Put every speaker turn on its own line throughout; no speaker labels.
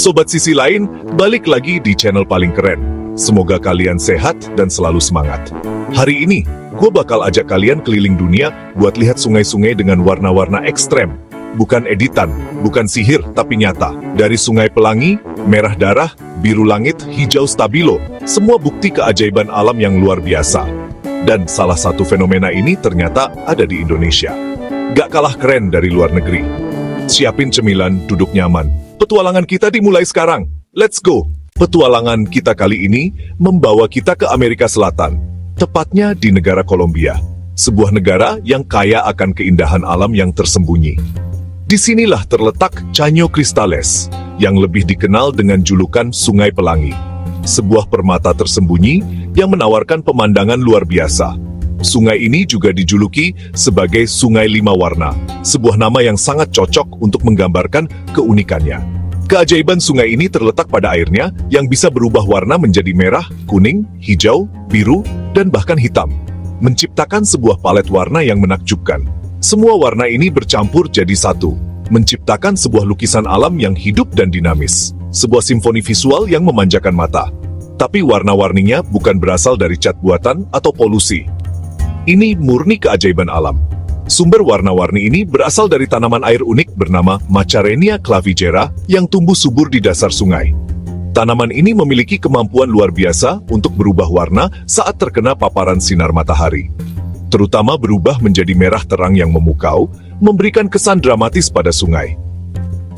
Sobat Sisi Lain, balik lagi di channel paling keren. Semoga kalian sehat dan selalu semangat. Hari ini, gue bakal ajak kalian keliling dunia buat lihat sungai-sungai dengan warna-warna ekstrem. Bukan editan, bukan sihir, tapi nyata. Dari Sungai Pelangi, merah darah, biru langit, hijau stabilo, semua bukti keajaiban alam yang luar biasa. Dan salah satu fenomena ini ternyata ada di Indonesia. Gak kalah keren dari luar negeri. Siapin cemilan, duduk nyaman. Petualangan kita dimulai sekarang. Let's go! Petualangan kita kali ini membawa kita ke Amerika Selatan, tepatnya di negara Kolombia. Sebuah negara yang kaya akan keindahan alam yang tersembunyi. Disinilah terletak Caño Cristales, yang lebih dikenal dengan julukan Sungai Pelangi. Sebuah permata tersembunyi yang menawarkan pemandangan luar biasa. Sungai ini juga dijuluki sebagai Sungai Lima Warna, sebuah nama yang sangat cocok untuk menggambarkan keunikannya. Keajaiban sungai ini terletak pada airnya yang bisa berubah warna menjadi merah, kuning, hijau, biru, dan bahkan hitam, menciptakan sebuah palet warna yang menakjubkan. Semua warna ini bercampur jadi satu, menciptakan sebuah lukisan alam yang hidup dan dinamis, sebuah simfoni visual yang memanjakan mata. Tapi warna-warninya bukan berasal dari cat buatan atau polusi. Ini murni keajaiban alam. Sumber warna-warni ini berasal dari tanaman air unik bernama Macarenia clavigera yang tumbuh subur di dasar sungai. Tanaman ini memiliki kemampuan luar biasa untuk berubah warna saat terkena paparan sinar matahari. Terutama berubah menjadi merah terang yang memukau, memberikan kesan dramatis pada sungai.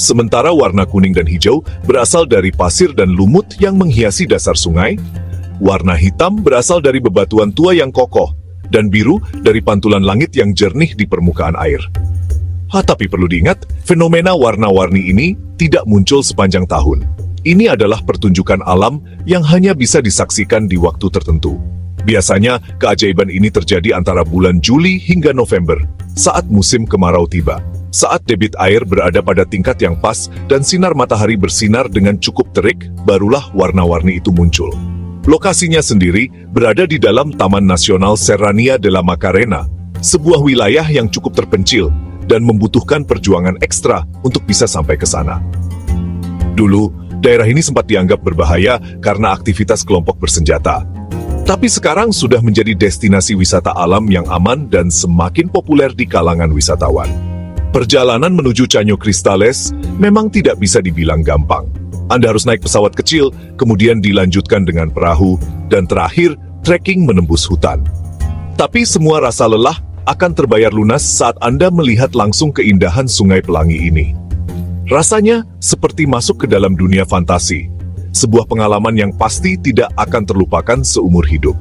Sementara warna kuning dan hijau berasal dari pasir dan lumut yang menghiasi dasar sungai, warna hitam berasal dari bebatuan tua yang kokoh, dan biru dari pantulan langit yang jernih di permukaan air. Tapi perlu diingat, fenomena warna-warni ini tidak muncul sepanjang tahun. Ini adalah pertunjukan alam yang hanya bisa disaksikan di waktu tertentu. Biasanya, keajaiban ini terjadi antara bulan Juli hingga November, saat musim kemarau tiba. Saat debit air berada pada tingkat yang pas dan sinar matahari bersinar dengan cukup terik, barulah warna-warni itu muncul. Lokasinya sendiri berada di dalam Taman Nasional Serranía de la Macarena, sebuah wilayah yang cukup terpencil dan membutuhkan perjuangan ekstra untuk bisa sampai ke sana. Dulu, daerah ini sempat dianggap berbahaya karena aktivitas kelompok bersenjata. Tapi sekarang sudah menjadi destinasi wisata alam yang aman dan semakin populer di kalangan wisatawan. Perjalanan menuju Caño Cristales memang tidak bisa dibilang gampang. Anda harus naik pesawat kecil, kemudian dilanjutkan dengan perahu, dan terakhir, trekking menembus hutan. Tapi semua rasa lelah akan terbayar lunas saat Anda melihat langsung keindahan Sungai Pelangi ini. Rasanya seperti masuk ke dalam dunia fantasi, sebuah pengalaman yang pasti tidak akan terlupakan seumur hidup.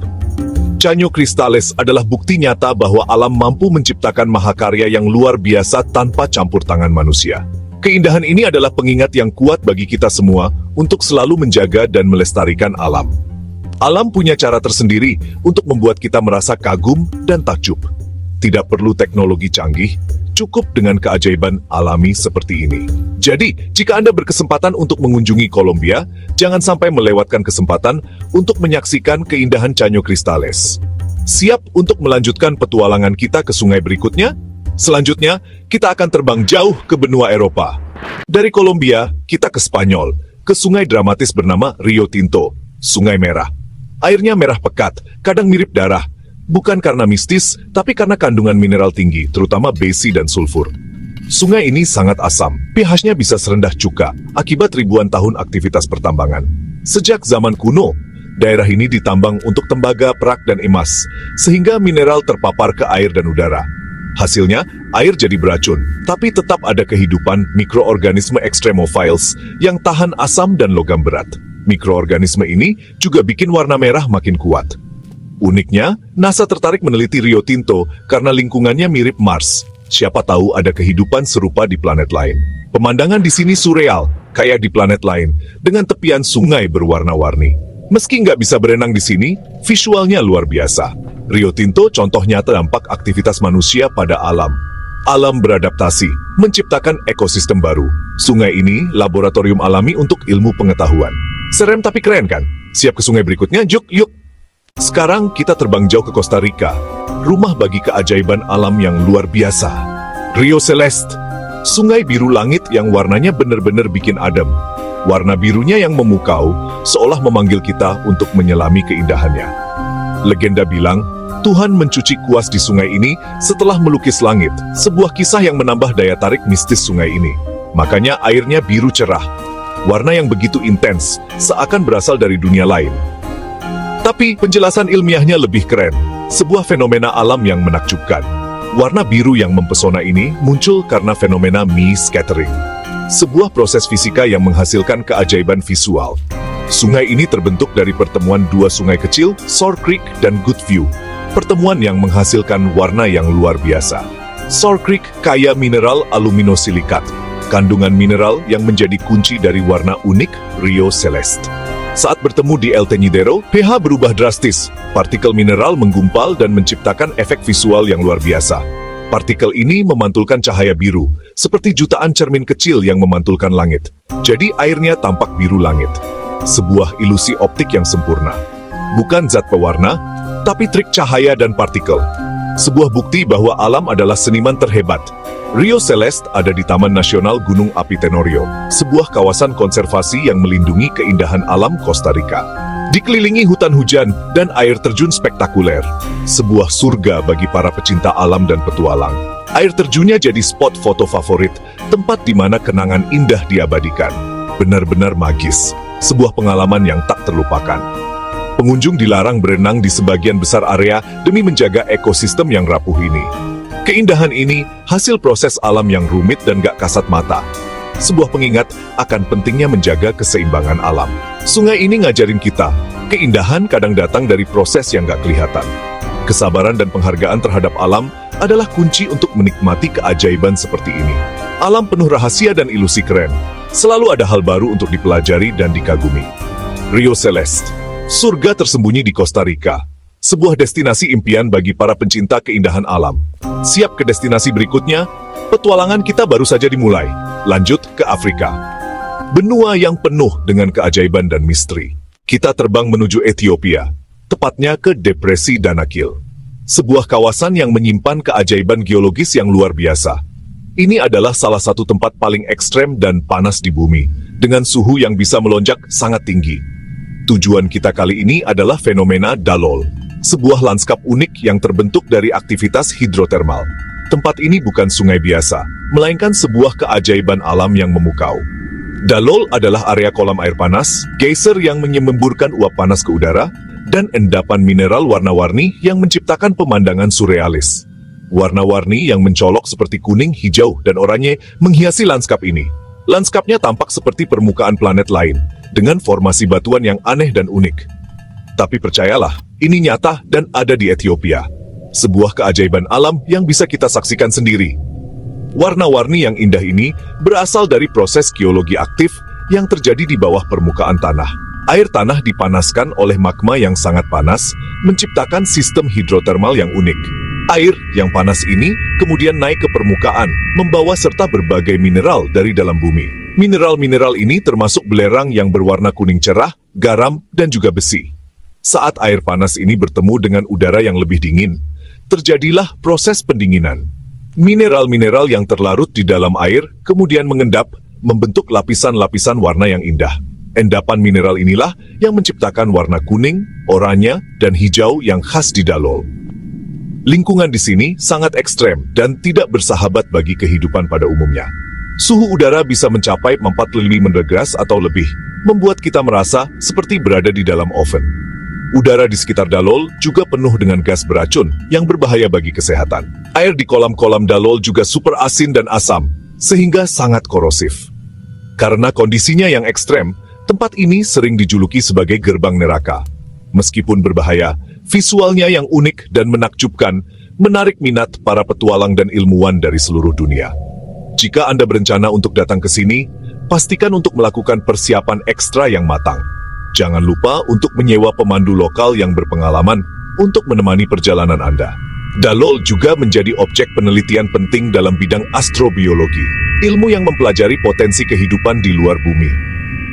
Caño Cristales adalah bukti nyata bahwa alam mampu menciptakan mahakarya yang luar biasa tanpa campur tangan manusia. Keindahan ini adalah pengingat yang kuat bagi kita semua untuk selalu menjaga dan melestarikan alam. Alam punya cara tersendiri untuk membuat kita merasa kagum dan takjub. Tidak perlu teknologi canggih, cukup dengan keajaiban alami seperti ini. Jadi, jika Anda berkesempatan untuk mengunjungi Kolombia, jangan sampai melewatkan kesempatan untuk menyaksikan keindahan Caño Cristales. Siap untuk melanjutkan petualangan kita ke sungai berikutnya? Selanjutnya, kita akan terbang jauh ke benua Eropa. Dari Kolombia, kita ke Spanyol, ke sungai dramatis bernama Rio Tinto, Sungai Merah. Airnya merah pekat, kadang mirip darah. Bukan karena mistis, tapi karena kandungan mineral tinggi, terutama besi dan sulfur. Sungai ini sangat asam, pH-nya bisa serendah cuka, akibat ribuan tahun aktivitas pertambangan. Sejak zaman kuno, daerah ini ditambang untuk tembaga, perak, dan emas, sehingga mineral terpapar ke air dan udara. Hasilnya, air jadi beracun, tapi tetap ada kehidupan mikroorganisme extremophiles yang tahan asam dan logam berat. Mikroorganisme ini juga bikin warna merah makin kuat. Uniknya, NASA tertarik meneliti Rio Tinto karena lingkungannya mirip Mars. Siapa tahu ada kehidupan serupa di planet lain. Pemandangan di sini surreal, kayak di planet lain, dengan tepian sungai berwarna-warni. Meski nggak bisa berenang di sini, visualnya luar biasa. Rio Tinto contoh nyata dampak aktivitas manusia pada alam. Alam beradaptasi, menciptakan ekosistem baru. Sungai ini laboratorium alami untuk ilmu pengetahuan. Serem tapi keren kan? Siap ke sungai berikutnya? Yuk! Sekarang kita terbang jauh ke Costa Rica, rumah bagi keajaiban alam yang luar biasa. Rio Celeste, sungai biru langit yang warnanya benar-benar bikin adem. Warna birunya yang memukau, seolah memanggil kita untuk menyelami keindahannya. Legenda bilang, Tuhan mencuci kuas di sungai ini setelah melukis langit, sebuah kisah yang menambah daya tarik mistis sungai ini. Makanya airnya biru cerah, warna yang begitu intens, seakan berasal dari dunia lain. Tapi penjelasan ilmiahnya lebih keren, sebuah fenomena alam yang menakjubkan. Warna biru yang mempesona ini muncul karena fenomena Mie scattering, sebuah proses fisika yang menghasilkan keajaiban visual. Sungai ini terbentuk dari pertemuan dua sungai kecil, Soar Creek dan Good View. Pertemuan yang menghasilkan warna yang luar biasa. Soar Creek kaya mineral aluminosilikat, kandungan mineral yang menjadi kunci dari warna unik Rio Celeste. Saat bertemu di El Teñidero, pH berubah drastis. Partikel mineral menggumpal dan menciptakan efek visual yang luar biasa. Partikel ini memantulkan cahaya biru, seperti jutaan cermin kecil yang memantulkan langit. Jadi airnya tampak biru langit. Sebuah ilusi optik yang sempurna. Bukan zat pewarna, tapi trik cahaya dan partikel. Sebuah bukti bahwa alam adalah seniman terhebat. Rio Celeste ada di Taman Nasional Gunung Api Tenorio, sebuah kawasan konservasi yang melindungi keindahan alam Costa Rica. Dikelilingi hutan hujan dan air terjun spektakuler, sebuah surga bagi para pecinta alam dan petualang. Air terjunnya jadi spot foto favorit, tempat di mana kenangan indah diabadikan. Benar-benar magis, sebuah pengalaman yang tak terlupakan. Pengunjung dilarang berenang di sebagian besar area demi menjaga ekosistem yang rapuh ini. Keindahan ini hasil proses alam yang rumit dan gak kasat mata. Sebuah pengingat akan pentingnya menjaga keseimbangan alam. Sungai ini ngajarin kita, keindahan kadang datang dari proses yang gak kelihatan. Kesabaran dan penghargaan terhadap alam adalah kunci untuk menikmati keajaiban seperti ini. Alam penuh rahasia dan ilusi keren. Selalu ada hal baru untuk dipelajari dan dikagumi. Rio Celeste, surga tersembunyi di Costa Rica. Sebuah destinasi impian bagi para pencinta keindahan alam. Siap ke destinasi berikutnya? Petualangan kita baru saja dimulai. Lanjut ke Afrika. Benua yang penuh dengan keajaiban dan misteri. Kita terbang menuju Ethiopia, tepatnya ke Depresi Danakil. Sebuah kawasan yang menyimpan keajaiban geologis yang luar biasa. Ini adalah salah satu tempat paling ekstrem dan panas di bumi, dengan suhu yang bisa melonjak sangat tinggi. Tujuan kita kali ini adalah fenomena Dalol, sebuah lanskap unik yang terbentuk dari aktivitas hidrotermal. Tempat ini bukan sungai biasa, melainkan sebuah keajaiban alam yang memukau. Dalol adalah area kolam air panas, geyser yang menyemburkan uap panas ke udara, dan endapan mineral warna-warni yang menciptakan pemandangan surrealis. Warna-warni yang mencolok seperti kuning, hijau, dan oranye menghiasi lanskap ini. Lanskapnya tampak seperti permukaan planet lain, dengan formasi batuan yang aneh dan unik. Tapi percayalah, ini nyata dan ada di Ethiopia. Sebuah keajaiban alam yang bisa kita saksikan sendiri. Warna-warni yang indah ini berasal dari proses geologi aktif yang terjadi di bawah permukaan tanah. Air tanah dipanaskan oleh magma yang sangat panas, menciptakan sistem hidrotermal yang unik. Air yang panas ini kemudian naik ke permukaan, membawa serta berbagai mineral dari dalam bumi. Mineral-mineral ini termasuk belerang yang berwarna kuning cerah, garam, dan juga besi. Saat air panas ini bertemu dengan udara yang lebih dingin, terjadilah proses pendinginan. Mineral-mineral yang terlarut di dalam air kemudian mengendap, membentuk lapisan-lapisan warna yang indah. Endapan mineral inilah yang menciptakan warna kuning, oranye, dan hijau yang khas di Dalol. Lingkungan di sini sangat ekstrem dan tidak bersahabat bagi kehidupan pada umumnya. Suhu udara bisa mencapai 45 derajat atau lebih, membuat kita merasa seperti berada di dalam oven. Udara di sekitar Dalol juga penuh dengan gas beracun yang berbahaya bagi kesehatan. Air di kolam-kolam Dalol juga super asin dan asam, sehingga sangat korosif. Karena kondisinya yang ekstrem, tempat ini sering dijuluki sebagai gerbang neraka. Meskipun berbahaya, visualnya yang unik dan menakjubkan menarik minat para petualang dan ilmuwan dari seluruh dunia. Jika Anda berencana untuk datang ke sini, pastikan untuk melakukan persiapan ekstra yang matang. Jangan lupa untuk menyewa pemandu lokal yang berpengalaman untuk menemani perjalanan Anda. Dalol juga menjadi objek penelitian penting dalam bidang astrobiologi, ilmu yang mempelajari potensi kehidupan di luar bumi.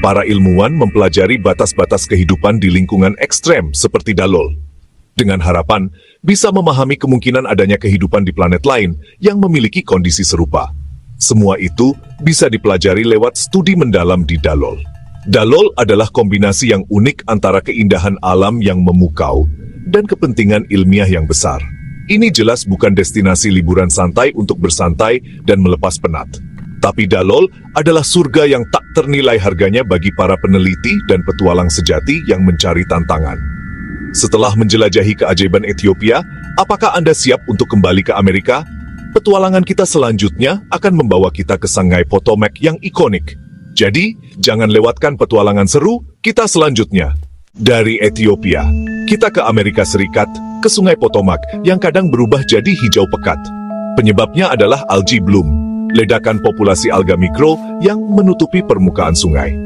Para ilmuwan mempelajari batas-batas kehidupan di lingkungan ekstrem seperti Dalol, dengan harapan bisa memahami kemungkinan adanya kehidupan di planet lain yang memiliki kondisi serupa. Semua itu bisa dipelajari lewat studi mendalam di Dalol. Dalol adalah kombinasi yang unik antara keindahan alam yang memukau dan kepentingan ilmiah yang besar. Ini jelas bukan destinasi liburan santai untuk bersantai dan melepas penat. Tapi Dalol adalah surga yang tak ternilai harganya bagi para peneliti dan petualang sejati yang mencari tantangan. Setelah menjelajahi keajaiban Ethiopia, apakah Anda siap untuk kembali ke Amerika? Petualangan kita selanjutnya akan membawa kita ke Sungai Potomac yang ikonik. Jadi, jangan lewatkan petualangan seru kita selanjutnya. Dari Ethiopia, kita ke Amerika Serikat, ke Sungai Potomac yang kadang berubah jadi hijau pekat. Penyebabnya adalah algae bloom, ledakan populasi alga mikro yang menutupi permukaan sungai.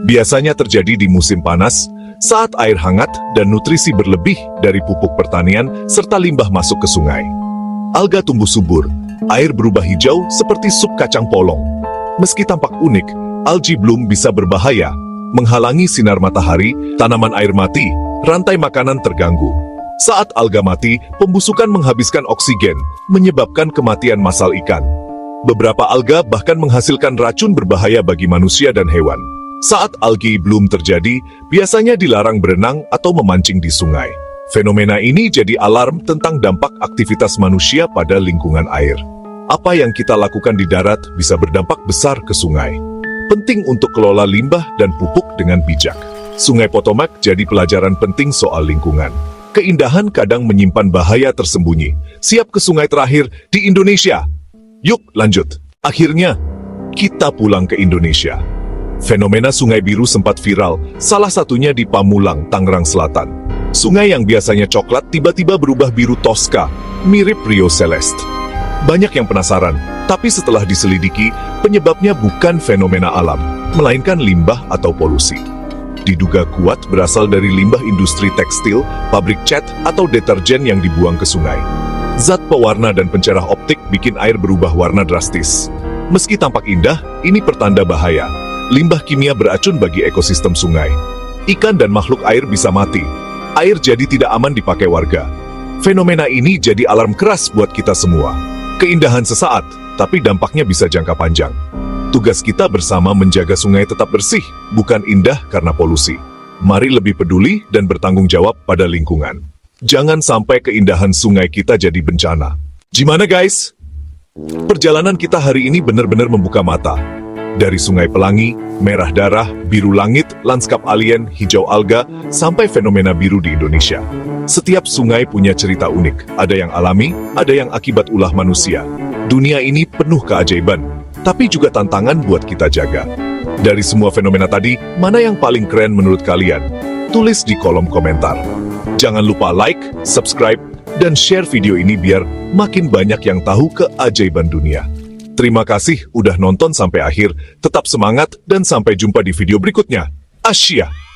Biasanya terjadi di musim panas, saat air hangat dan nutrisi berlebih dari pupuk pertanian serta limbah masuk ke sungai. Alga tumbuh subur, air berubah hijau seperti sup kacang polong. Meski tampak unik, algae bloom bisa berbahaya, menghalangi sinar matahari, tanaman air mati, rantai makanan terganggu. Saat alga mati, pembusukan menghabiskan oksigen, menyebabkan kematian massal ikan. Beberapa alga bahkan menghasilkan racun berbahaya bagi manusia dan hewan. Saat algae bloom terjadi, biasanya dilarang berenang atau memancing di sungai. Fenomena ini jadi alarm tentang dampak aktivitas manusia pada lingkungan air. Apa yang kita lakukan di darat bisa berdampak besar ke sungai. Penting untuk kelola limbah dan pupuk dengan bijak. Sungai Potomac jadi pelajaran penting soal lingkungan. Keindahan kadang menyimpan bahaya tersembunyi. Siap ke sungai terakhir di Indonesia. Yuk lanjut. Akhirnya, kita pulang ke Indonesia. Fenomena Sungai Biru sempat viral, salah satunya di Pamulang, Tangerang Selatan. Sungai yang biasanya coklat tiba-tiba berubah biru toska, mirip Rio Celeste. Banyak yang penasaran, tapi setelah diselidiki, penyebabnya bukan fenomena alam, melainkan limbah atau polusi. Diduga kuat berasal dari limbah industri tekstil, pabrik cat, atau deterjen yang dibuang ke sungai. Zat pewarna dan pencerah optik bikin air berubah warna drastis. Meski tampak indah, ini pertanda bahaya. Limbah kimia beracun bagi ekosistem sungai. Ikan dan makhluk air bisa mati. Air jadi tidak aman dipakai warga. Fenomena ini jadi alarm keras buat kita semua. Keindahan sesaat, tapi dampaknya bisa jangka panjang. Tugas kita bersama menjaga sungai tetap bersih, bukan indah karena polusi. Mari lebih peduli dan bertanggung jawab pada lingkungan. Jangan sampai keindahan sungai kita jadi bencana. Gimana guys? Perjalanan kita hari ini benar-benar membuka mata. Dari Sungai Pelangi, merah darah, biru langit, lanskap alien, hijau alga, sampai fenomena biru di Indonesia. Setiap sungai punya cerita unik, ada yang alami, ada yang akibat ulah manusia. Dunia ini penuh keajaiban, tapi juga tantangan buat kita jaga. Dari semua fenomena tadi, mana yang paling keren menurut kalian? Tulis di kolom komentar. Jangan lupa like, subscribe, dan share video ini biar makin banyak yang tahu keajaiban dunia. Terima kasih udah nonton sampai akhir, tetap semangat dan sampai jumpa di video berikutnya. Asyia!